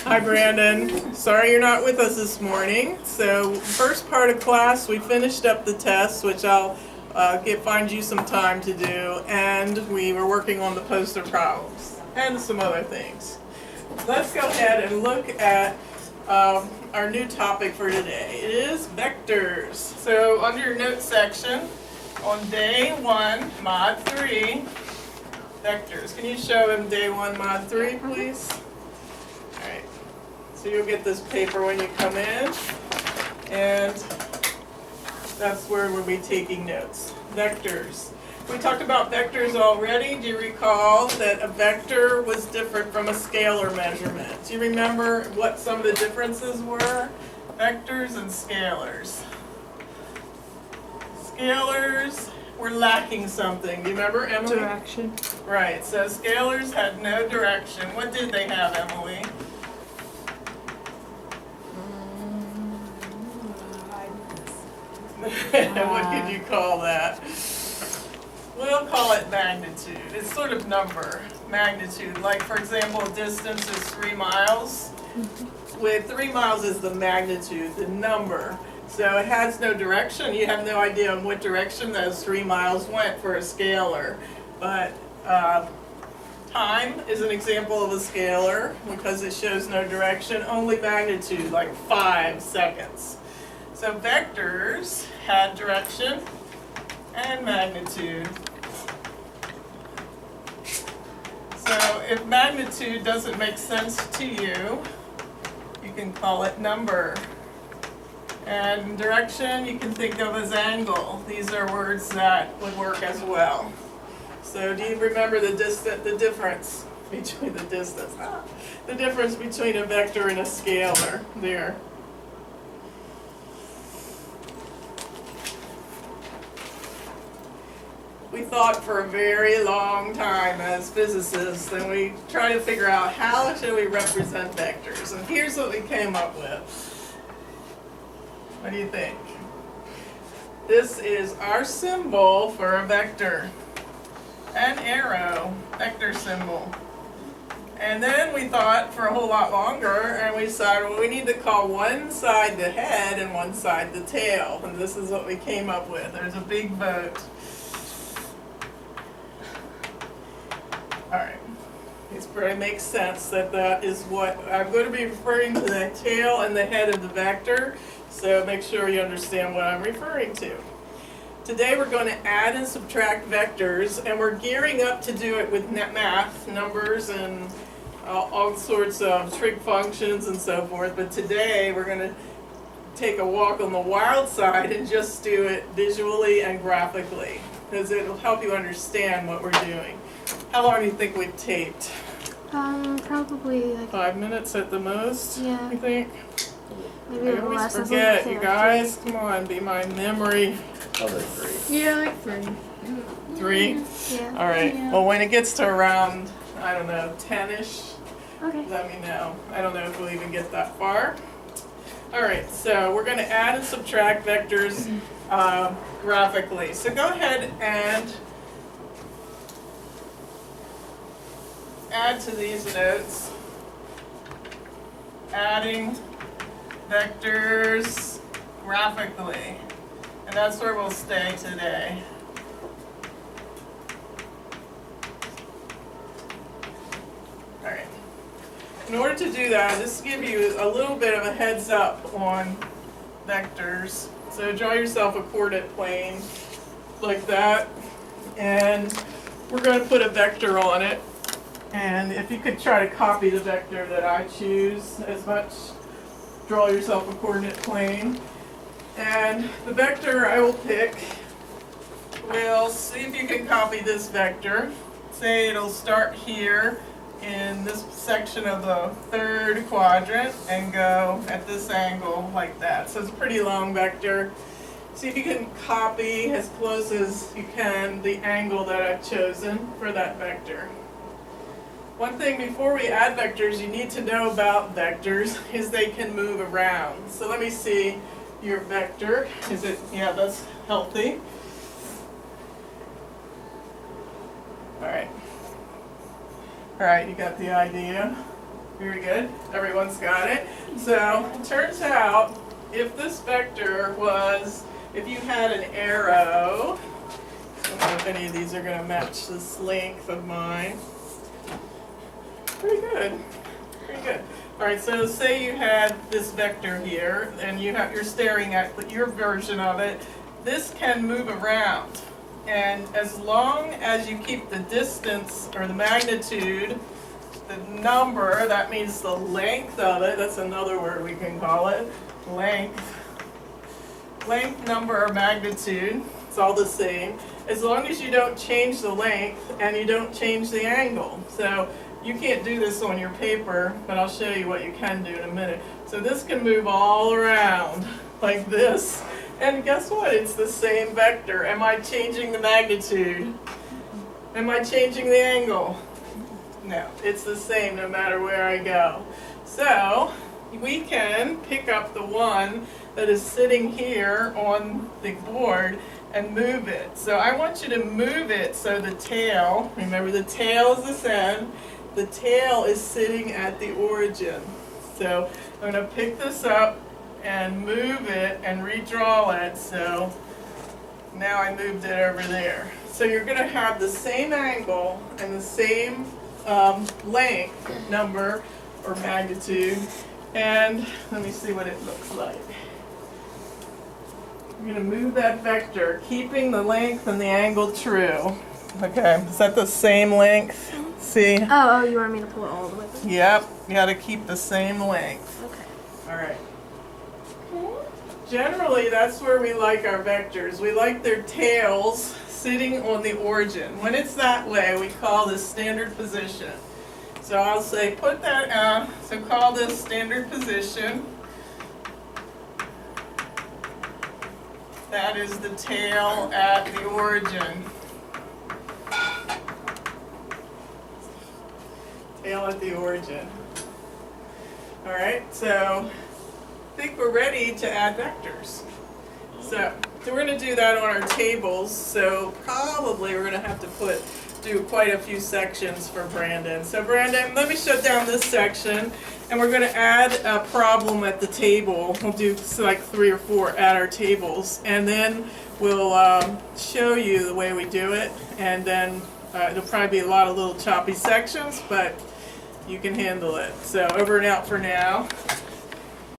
Hi, Brandon. Sorry you're not with us this morning. So, first part of class, we finished up the tests, which I'll find you some time to do, and we were working on the poster problems and some other things. Let's go ahead and look at our new topic for today. It is vectors. So, under your notes section, on day 1, mod 3, vectors. Can you show them day 1, mod 3, please? All right. So you'll get this paper when you come in, and that's where we'll be taking notes. Vectors. We talked about vectors already. Do you recall that a vector was different from a scalar measurement? Do you remember what some of the differences were? Vectors and scalars. Scalars were lacking something. Do you remember, Emily? Direction. Right, so scalars had no direction. What did they have, Emily? What could you call that? We'll call it magnitude. It's sort of number, magnitude. Like, for example, distance is 3 miles. With 3 miles is the magnitude, the number. So it has no direction. You have no idea in what direction those 3 miles went for a scalar. But time is an example of a scalar because it shows no direction, only magnitude, like 5 seconds. So vectors had direction and magnitude. So if magnitude doesn't make sense to you, you can call it number. And direction you can think of as angle. These are words that would work as well. So do you remember the difference between the distance? The difference between a vector and a scalar there. We thought for a very long time as physicists, and we tried to figure out how should we represent vectors. And here's what we came up with. What do you think? This is our symbol for a vector. An arrow, vector symbol. And then we thought for a whole lot longer, and we decided, well, we need to call one side the head and one side the tail. And this is what we came up with. There's a big vote. All right. It probably makes sense that that is what I'm going to be referring to, the tail and the head of the vector. So make sure you understand what I'm referring to. Today we're going to add and subtract vectors, and we're gearing up to do it with math, numbers, and all sorts of trig functions and so forth. But today we're going to take a walk on the wild side and just do it visually and graphically, because it'll help you understand what we're doing. How long do you think we've taped? Probably like 5 minutes at the most, Yeah. you think? maybe I a little always less. I was forget, gonna you say, guys. Come on, be my memory. Probably 3. Yeah, like 3. 3? Yeah. All right. Yeah. Well, when it gets to around, I don't know, 10-ish, Okay. let me know. I don't know if we'll even get that far. All right, so we're going to add and subtract vectors graphically. So go ahead and add to these notes. Adding vectors graphically. And that's where we'll stay today. All right. In order to do that, I'll just give you a little bit of a heads up on vectors. So draw yourself a coordinate plane like that, and we're going to put a vector on it. And if you could try to copy the vector that I choose as much, draw yourself a coordinate plane. And the vector I will pick, we'll see if you can copy this vector. Say it'll start here in this section of the third quadrant and go at this angle like that. So it's a pretty long vector. See if you can copy as close as you can the angle that I've chosen for that vector. One thing before we add vectors you need to know about vectors is they can move around. So let me see your vector. Is it, yeah, that's healthy. All right. All right, you got the idea. Very good. Everyone's got it. So it turns out if this vector was, if you had an arrow, I don't know if any of these are going to match this length of mine. Pretty good. Pretty good. All right, so say you had this vector here, and you're staring at your version of it. This can move around, and as long as you keep the distance or the magnitude, the number, that means the length of it, that's another word we can call it, length, number, or magnitude, it's all the same, as long as you don't change the length and you don't change the angle. So you can't do this on your paper, but I'll show you what you can do in a minute. So this can move all around like this. And guess what? It's the same vector. Am I changing the magnitude? Am I changing the angle? No, it's the same no matter where I go. So we can pick up the one that is sitting here on the board and move it. So I want you to move it so the tail, remember the tail is this end, the tail is sitting at the origin. So I'm going to pick this up and move it and redraw it. So now I moved it over there. So you're going to have the same angle and the same length, number, or magnitude. And let me see what it looks like. I'm going to move that vector, keeping the length and the angle true. Okay, is that the same length? See? Oh, you want me to pull it all the way back? Yep, you got to keep the same length. Okay. All right. Generally, that's where we like our vectors. We like their tails sitting on the origin. When it's that way, we call this standard position. So I'll say put that, so call this standard position. That is the tail at the origin. Tail at the origin. All right, so I think we're ready to add vectors. So we're going to do that on our tables. So probably we're going to have to do quite a few sections for Brandon. So Brandon, let me shut down this section, and we're going to add a problem at the table. We'll do like 3 or 4 at our tables, and then we'll show you the way we do it. And then it'll probably be a lot of little choppy sections, but you can handle it. So over and out for now.